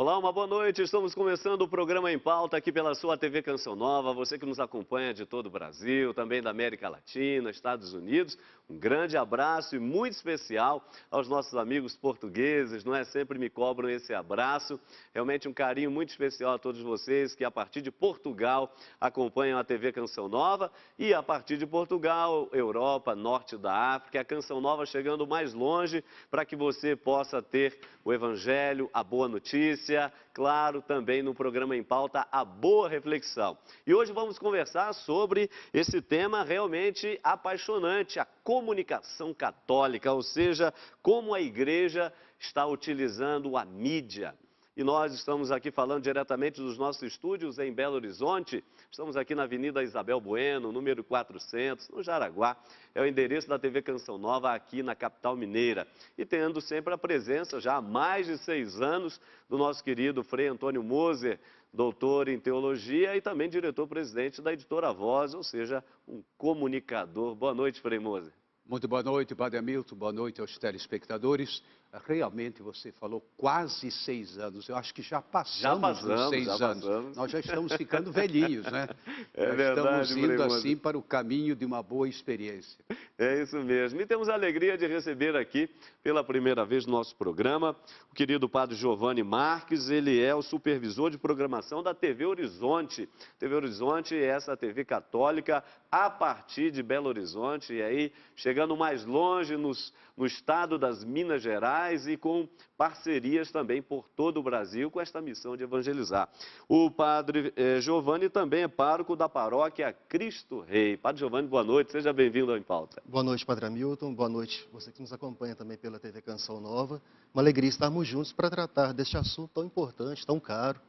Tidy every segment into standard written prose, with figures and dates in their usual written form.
Olá, uma boa noite. Estamos começando o programa Em Pauta aqui pela sua TV Canção Nova. Você que nos acompanha de todo o Brasil, também da América Latina, Estados Unidos. Um grande abraço e muito especial aos nossos amigos portugueses, não é? Sempre me cobram esse abraço. Realmente um carinho muito especial a todos vocês que a partir de Portugal acompanham a TV Canção Nova e a partir de Portugal, Europa, Norte da África, a Canção Nova chegando mais longe para que você possa ter o Evangelho, a boa notícia, claro, também no programa Em Pauta, a boa reflexão. E hoje vamos conversar sobre esse tema realmente apaixonante, a comunicação católica, ou seja, como a igreja está utilizando a mídia. E nós estamos aqui falando diretamente dos nossos estúdios em Belo Horizonte. Estamos aqui na Avenida Isabel Bueno, número 400, no Jaraguá. É o endereço da TV Canção Nova aqui na capital mineira. E tendo sempre a presença, já há mais de 6 anos, do nosso querido Frei Antônio Moser, doutor em teologia e também diretor-presidente da Editora Voz, ou seja, um comunicador. Boa noite, Frei Moser. Muito boa noite, Padre Hamilton, boa noite aos telespectadores. Realmente você falou quase 6 anos, eu acho que já passamos dos 6 anos. Nós já estamos ficando velhinhos, né? É já verdade, estamos indo assim para o caminho de uma boa experiência. É isso mesmo. E temos a alegria de receber aqui, pela primeira vez no nosso programa, o querido Padre Giovanni Marques. Ele é o supervisor de programação da TV Horizonte. TV Horizonte é essa TV católica a partir de Belo Horizonte, e aí chegando mais longe no estado das Minas Gerais e com parcerias também por todo o Brasil com esta missão de evangelizar. O Padre Giovanni também é pároco da paróquia Cristo Rei. Padre Giovanni, boa noite, seja bem-vindo ao Em Pauta. Boa noite, Padre Hamilton, boa noite você que nos acompanha também pela TV Canção Nova. Uma alegria estarmos juntos para tratar deste assunto tão importante, tão caro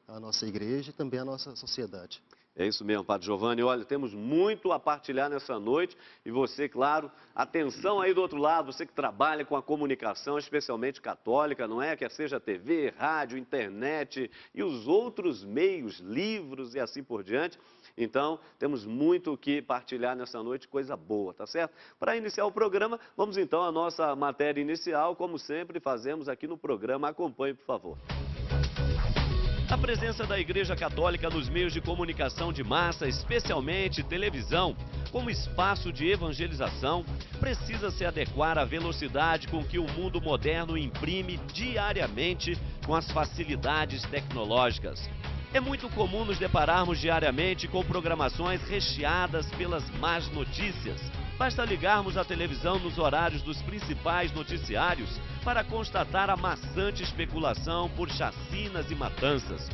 à nossa igreja e também à nossa sociedade. É isso mesmo, Padre Giovanni. Olha, temos muito a partilhar nessa noite e você, claro, atenção aí do outro lado, você que trabalha com a comunicação, especialmente católica, não é? Quer seja TV, rádio, internet e os outros meios, livros e assim por diante. Então, temos muito o que partilhar nessa noite, coisa boa, tá certo? Para iniciar o programa, vamos então à nossa matéria inicial, como sempre fazemos aqui no programa. Acompanhe, por favor. A presença da Igreja Católica nos meios de comunicação de massa, especialmente televisão, como espaço de evangelização, precisa se adequar à velocidade com que o mundo moderno imprime diariamente com as facilidades tecnológicas. É muito comum nos depararmos diariamente com programações recheadas pelas más notícias. Basta ligarmos a televisão nos horários dos principais noticiários para constatar a maçante especulação por chacinas e matanças.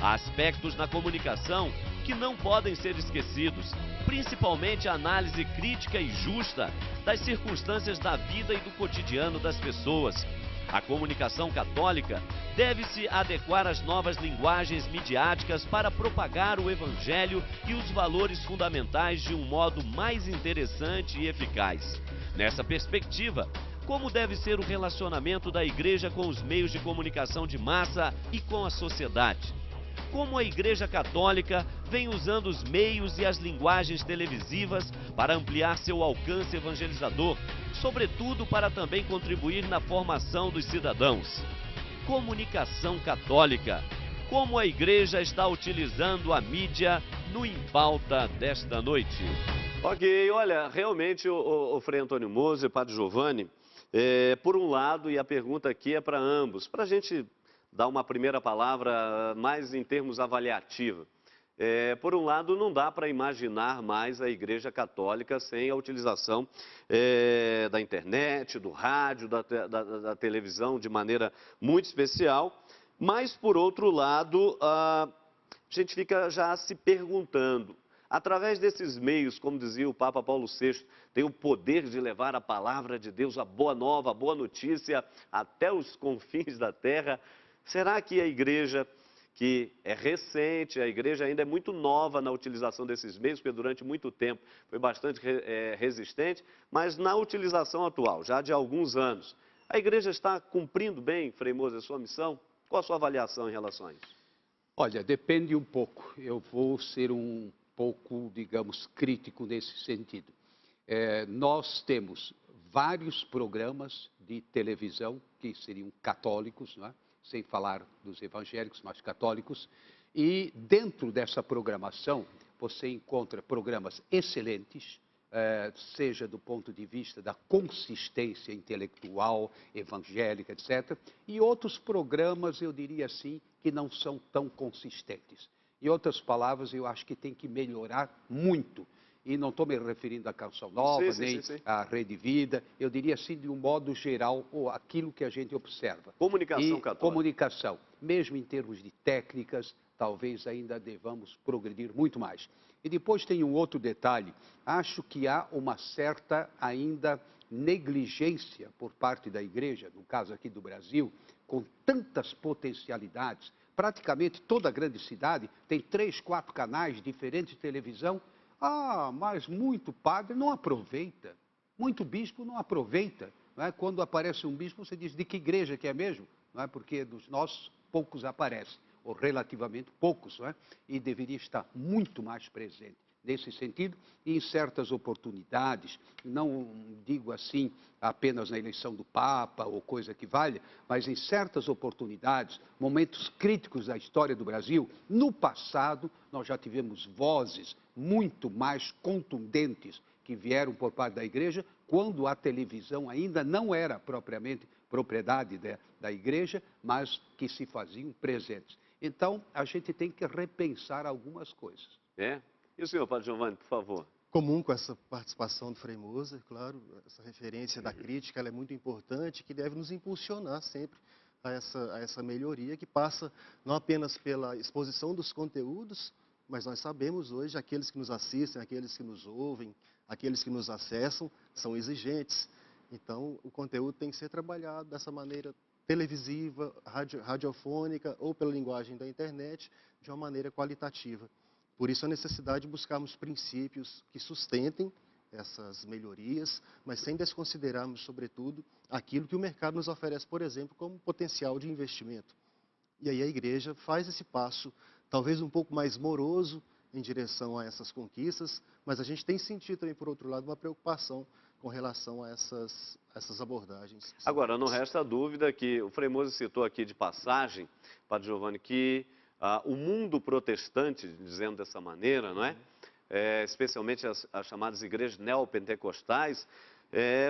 Há aspectos na comunicação que não podem ser esquecidos, principalmente a análise crítica e justa das circunstâncias da vida e do cotidiano das pessoas. A comunicação católica deve se adequar às novas linguagens midiáticas para propagar o Evangelho e os valores fundamentais de um modo mais interessante e eficaz. Nessa perspectiva, como deve ser o relacionamento da Igreja com os meios de comunicação de massa e com a sociedade? Como a Igreja Católica vem usando os meios e as linguagens televisivas para ampliar seu alcance evangelizador, sobretudo para também contribuir na formação dos cidadãos? Comunicação católica. Como a Igreja está utilizando a mídia no Em Pauta desta noite? Ok, olha, realmente o Frei Antônio Moser, Padre Giovanni, por um lado, e a pergunta aqui é para ambos, para a gente dar uma primeira palavra mais em termos avaliativos. Por um lado, não dá para imaginar mais a Igreja Católica sem a utilização da internet, do rádio, da televisão de maneira muito especial. Mas, por outro lado, a gente fica já se perguntando, através desses meios, como dizia o Papa Paulo VI, tem o poder de levar a palavra de Deus, a boa nova, a boa notícia, até os confins da terra. Será que a Igreja, que é recente, a Igreja ainda é muito nova na utilização desses meios, porque durante muito tempo foi bastante resistente, mas na utilização atual, já de alguns anos, a Igreja está cumprindo bem, Frei Moser, a sua missão? Qual a sua avaliação em relação a isso? Olha, depende um pouco. Eu vou ser um pouco, digamos, crítico nesse sentido. Nós temos vários programas de televisão que seriam católicos, não é? sem falar dos evangélicos, mas católicos. E dentro dessa programação, você encontra programas excelentes, seja do ponto de vista da consistência intelectual, evangélica, etc., e outros programas, eu diria assim, que não são tão consistentes. Em outras palavras, eu acho que tem que melhorar muito. E não estou me referindo à Canção Nova, nem à Rede Vida, eu diria assim, de um modo geral, ou aquilo que a gente observa. Comunicação católica. Comunicação, mesmo em termos de técnicas, talvez ainda devamos progredir muito mais. E depois tem um outro detalhe, acho que há uma certa ainda negligência por parte da igreja, no caso aqui do Brasil, com tantas potencialidades. Praticamente toda grande cidade tem 3, 4 canais diferentes de televisão. Mas muito padre não aproveita, muito bispo não aproveita. Não é? Quando aparece um bispo, você diz, de que igreja que é mesmo? Não é? Porque dos nossos, poucos aparecem, ou relativamente poucos, não é? E deveria estar muito mais presente nesse sentido, e em certas oportunidades, não digo assim apenas na eleição do Papa ou coisa que valha, mas em certas oportunidades, momentos críticos da história do Brasil, no passado nós já tivemos vozes muito mais contundentes que vieram por parte da igreja, quando a televisão ainda não era propriamente propriedade da igreja, mas que se faziam presentes. Então, a gente tem que repensar algumas coisas. E o senhor, Padre Giovanni, por favor? Comum com essa participação do Frei Moser, claro, essa referência da crítica, ela é muito importante, que deve nos impulsionar sempre a essa melhoria, que passa não apenas pela exposição dos conteúdos, mas nós sabemos hoje, aqueles que nos assistem, aqueles que nos ouvem, aqueles que nos acessam, são exigentes. Então, o conteúdo tem que ser trabalhado dessa maneira televisiva, radiofônica ou pela linguagem da internet, de uma maneira qualitativa. Por isso, a necessidade de buscarmos princípios que sustentem essas melhorias, mas sem desconsiderarmos, sobretudo, aquilo que o mercado nos oferece, por exemplo, como potencial de investimento. E aí a igreja faz esse passo, talvez um pouco mais moroso em direção a essas conquistas, mas a gente tem sentido também, por outro lado, uma preocupação com relação a essas abordagens. Agora, não resta dúvida que o Frei Moser citou aqui de passagem, Padre Giovanni, que o mundo protestante, dizendo dessa maneira, não é? Especialmente as chamadas igrejas neopentecostais,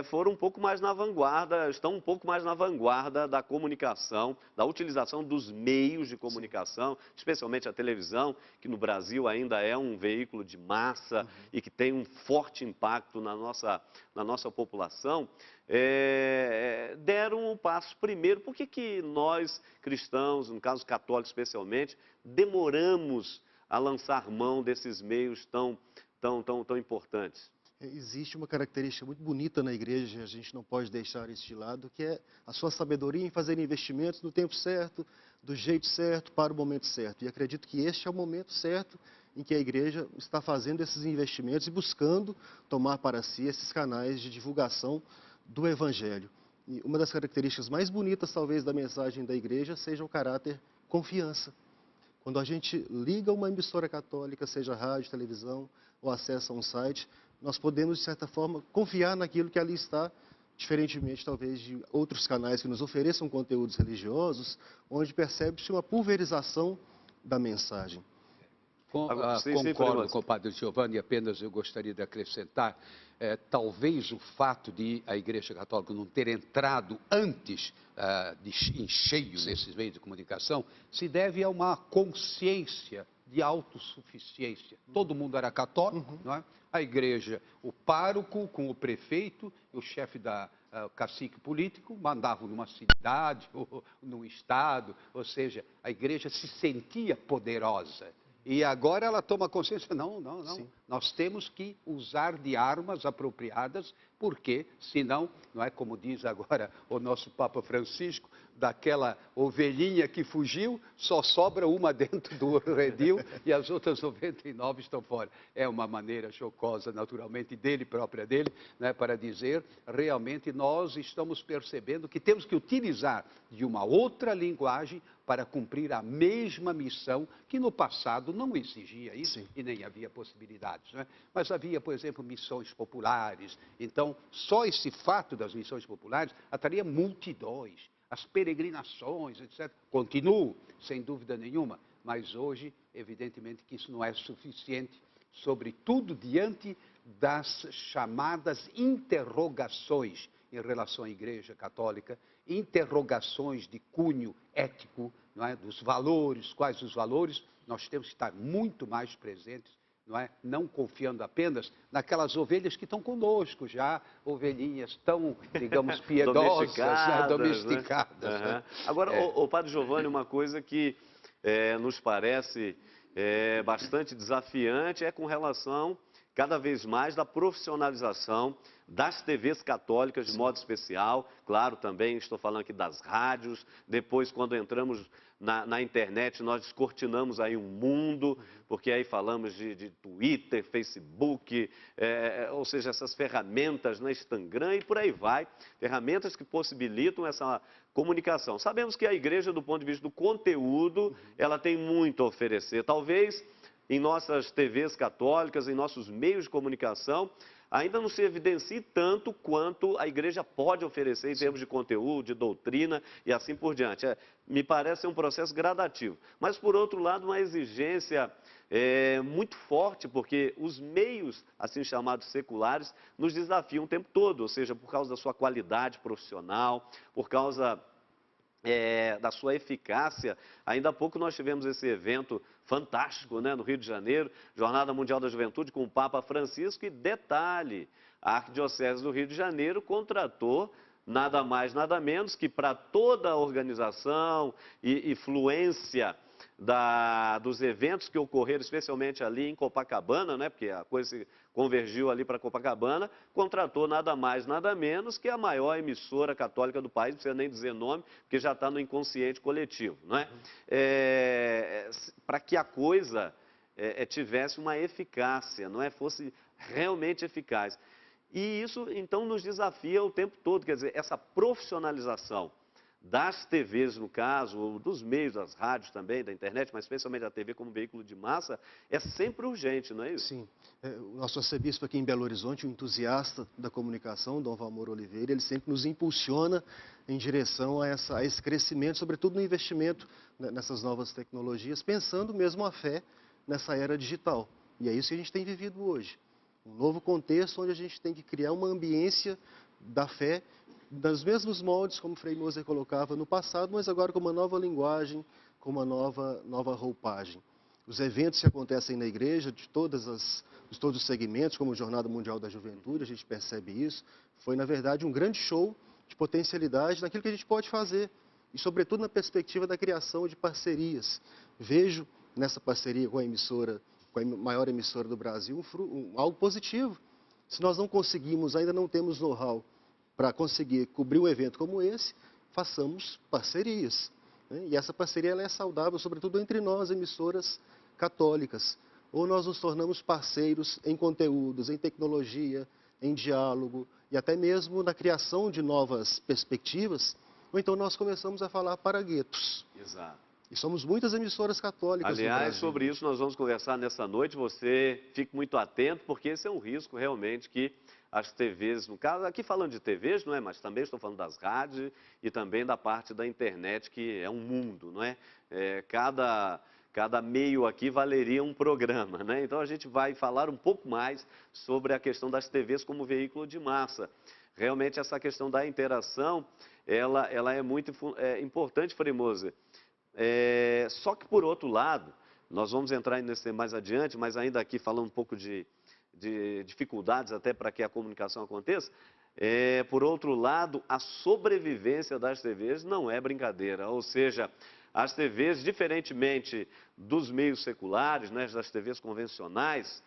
foram um pouco mais na vanguarda, estão um pouco mais na vanguarda da comunicação, da utilização dos meios de comunicação, especialmente a televisão, que no Brasil ainda é um veículo de massa e que tem um forte impacto na nossa população, deram o passo primeiro. Por que nós, cristãos, no caso católicos especialmente, demoramos a lançar mão desses meios tão importantes? Existe uma característica muito bonita na igreja, a gente não pode deixar isso de lado, que é a sua sabedoria em fazer investimentos no tempo certo, do jeito certo, para o momento certo. E acredito que este é o momento certo em que a igreja está fazendo esses investimentos e buscando tomar para si esses canais de divulgação do Evangelho. E uma das características mais bonitas, talvez, da mensagem da igreja seja o caráter confiança. Quando a gente liga uma emissora católica, seja rádio, televisão, ou acessa um site, nós podemos, de certa forma, confiar naquilo que ali está, diferentemente, talvez, de outros canais que nos ofereçam conteúdos religiosos, onde percebe-se uma pulverização da mensagem. Concordo com o Padre Giovanni, apenas eu gostaria de acrescentar, talvez o fato de a Igreja Católica não ter entrado antes em cheio nesses meios de comunicação, se deve a uma consciência de autossuficiência. Todo mundo era católico, não é? A igreja, o pároco com o prefeito, o chefe o cacique político, mandavam numa cidade ou num estado, ou seja, a igreja se sentia poderosa. E agora ela toma consciência, não, nós temos que usar de armas apropriadas, porque senão, não é como diz agora o nosso Papa Francisco, daquela ovelhinha que fugiu, só sobra uma dentro do redil e as outras 99 estão fora. É uma maneira jocosa, naturalmente, própria dele, né, para dizer, realmente nós estamos percebendo que temos que utilizar de uma outra linguagem para cumprir a mesma missão que no passado não exigia isso. Sim. E nem havia possibilidades. Né? Mas havia, por exemplo, missões populares. Então, só esse fato das missões populares atraía multidões. as peregrinações, etc. Continuam, sem dúvida nenhuma, mas hoje, evidentemente, que isso não é suficiente, sobretudo diante das chamadas interrogações em relação à Igreja Católica, interrogações de cunho ético, não é? Dos valores, quais os valores, nós temos que estar muito mais presentes, não é? Não confiando apenas naquelas ovelhas que estão conosco já, ovelhinhas tão, digamos, piedosas, domesticadas. Uhum. Né? Agora, o Padre Giovanni, uma coisa que nos parece bastante desafiante é com relação, cada vez mais, da profissionalização das TVs católicas de modo especial, claro, também estou falando aqui das rádios, depois quando entramos na internet nós descortinamos aí um mundo, porque aí falamos de Twitter, Facebook, ou seja, essas ferramentas, né, Instagram e por aí vai, ferramentas que possibilitam essa comunicação. Sabemos que a igreja, do ponto de vista do conteúdo, ela tem muito a oferecer, talvez em nossas TVs católicas, em nossos meios de comunicação, ainda não se evidencie tanto quanto a igreja pode oferecer em termos de conteúdo, de doutrina e assim por diante. Me parece um processo gradativo. Mas, por outro lado, uma exigência muito forte, porque os meios, assim chamados seculares, nos desafiam o tempo todo, ou seja, por causa da sua qualidade profissional, por causa da sua eficácia. Ainda há pouco nós tivemos esse evento fantástico, né, no Rio de Janeiro, Jornada Mundial da Juventude com o Papa Francisco, e detalhe, a Arquidiocese do Rio de Janeiro contratou nada mais, nada menos que para toda a organização e fluência dos eventos que ocorreram, especialmente ali em Copacabana, né, porque a coisa se convergiu ali para Copacabana, contratou nada mais, nada menos que a maior emissora católica do país, não precisa nem dizer nome, porque já está no inconsciente coletivo, não é? Para que a coisa tivesse uma eficácia, não é? Fosse realmente eficaz. E isso, então, nos desafia o tempo todo, quer dizer, essa profissionalização das TVs, no caso, ou dos meios, das rádios também, da internet, mas especialmente da TV como veículo de massa, é sempre urgente, não é isso? Sim. O nosso arcebispo aqui em Belo Horizonte, um entusiasta da comunicação, Dom Valmor Oliveira, ele sempre nos impulsiona em direção a esse crescimento, sobretudo no investimento nessas novas tecnologias, pensando mesmo a fé nessa era digital. E é isso que a gente tem vivido hoje. Um novo contexto onde a gente tem que criar uma ambiência da fé nos mesmos moldes como Frei Moser colocava no passado, mas agora com uma nova linguagem, com uma nova roupagem. Os eventos que acontecem na igreja, de todos os segmentos, como a Jornada Mundial da Juventude, a gente percebe isso, foi, na verdade, um grande show de potencialidade naquilo que a gente pode fazer, e, sobretudo, na perspectiva da criação de parcerias. Vejo nessa parceria com a emissora, com a maior emissora do Brasil, algo positivo. Se nós não conseguimos, ainda não temos know-how para conseguir cobrir um evento como esse, façamos parcerias. Né? E essa parceria ela é saudável, sobretudo entre nós, emissoras católicas. Ou nós nos tornamos parceiros em conteúdos, em tecnologia, em diálogo e até mesmo na criação de novas perspectivas, ou então nós começamos a falar para guetos. Exato. E somos muitas emissoras católicas no Aliás, Brasil. sobre isso nós vamos conversar nessa noite. Você fique muito atento, porque esse é um risco realmente que as TVs, no caso, aqui falando de TVs, não é? Mas também estou falando das rádios e também da parte da internet, que é um mundo, não é? Cada meio aqui valeria um programa, né? Então a gente vai falar um pouco mais sobre a questão das TVs como veículo de massa. Realmente essa questão da interação, ela é muito importante, Frei Moser. Só que, por outro lado, nós vamos entrar nesse tema mais adiante, mas ainda aqui falando um pouco de dificuldades até para que a comunicação aconteça, por outro lado, a sobrevivência das TVs não é brincadeira, ou seja, as TVs, diferentemente dos meios seculares, né, das TVs convencionais,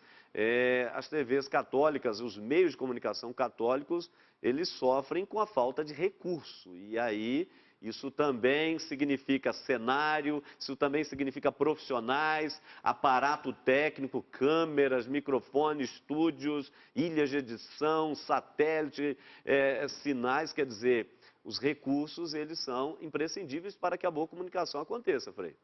as TVs católicas, os meios de comunicação católicos, eles sofrem com a falta de recurso, e aí isso também significa cenário, isso também significa profissionais, aparato técnico, câmeras, microfones, estúdios, ilhas de edição, satélite, sinais, quer dizer, os recursos, eles são imprescindíveis para que a boa comunicação aconteça, Frei.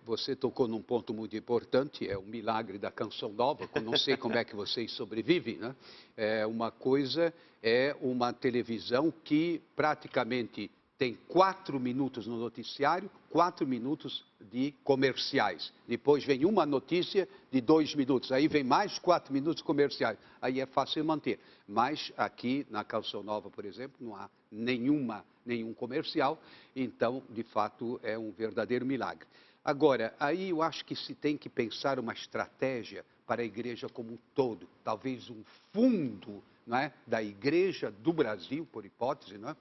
Você tocou num ponto muito importante, é o milagre da canção nova, eu não sei como é que vocês sobrevivem, né? Uma coisa é uma televisão que praticamente tem 4 minutos no noticiário, 4 minutos de comerciais. Depois vem uma notícia de 2 minutos, aí vem mais 4 minutos comerciais. Aí é fácil manter. Mas aqui na Canção Nova, por exemplo, não há nenhum comercial, então, de fato, é um verdadeiro milagre. Agora, aí eu acho que se tem que pensar uma estratégia para a igreja como um todo, talvez um fundo, não é, da igreja do Brasil, por hipótese, não é,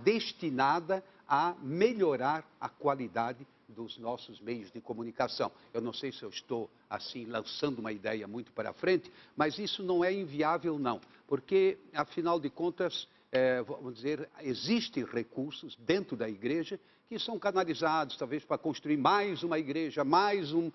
destinada a melhorar a qualidade dos nossos meios de comunicação. Eu não sei se eu estou, assim, lançando uma ideia muito para frente, mas isso não é inviável, não, porque, afinal de contas, vamos dizer, existem recursos dentro da igreja que são canalizados, talvez, para construir mais uma igreja, mais um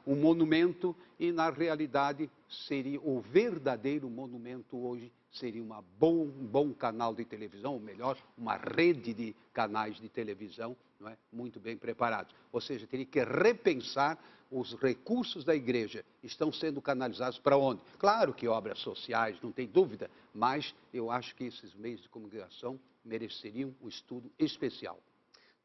monumento, e, na realidade, seria o verdadeiro monumento hoje, seria um bom canal de televisão, ou melhor, uma rede de canais de televisão, não é? Muito bem preparados. Ou seja, teria que repensar os recursos da igreja. Estão sendo canalizados para onde? Claro que obras sociais, não tem dúvida, mas eu acho que esses meios de comunicação mereceriam um estudo especial.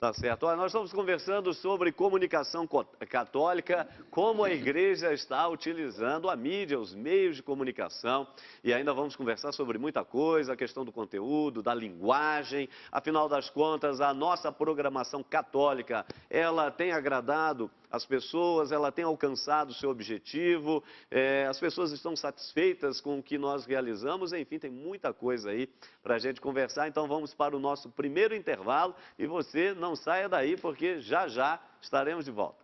Tá certo. Olha, nós estamos conversando sobre comunicação católica, como a igreja está utilizando a mídia, os meios de comunicação, e ainda vamos conversar sobre muita coisa, a questão do conteúdo, da linguagem. Afinal das contas, a nossa programação católica, ela tem agradado as pessoas, ela tem alcançado o seu objetivo, as pessoas estão satisfeitas com o que nós realizamos, enfim, tem muita coisa aí para a gente conversar. Então vamos para o nosso primeiro intervalo e você não saia daí, porque já já estaremos de volta.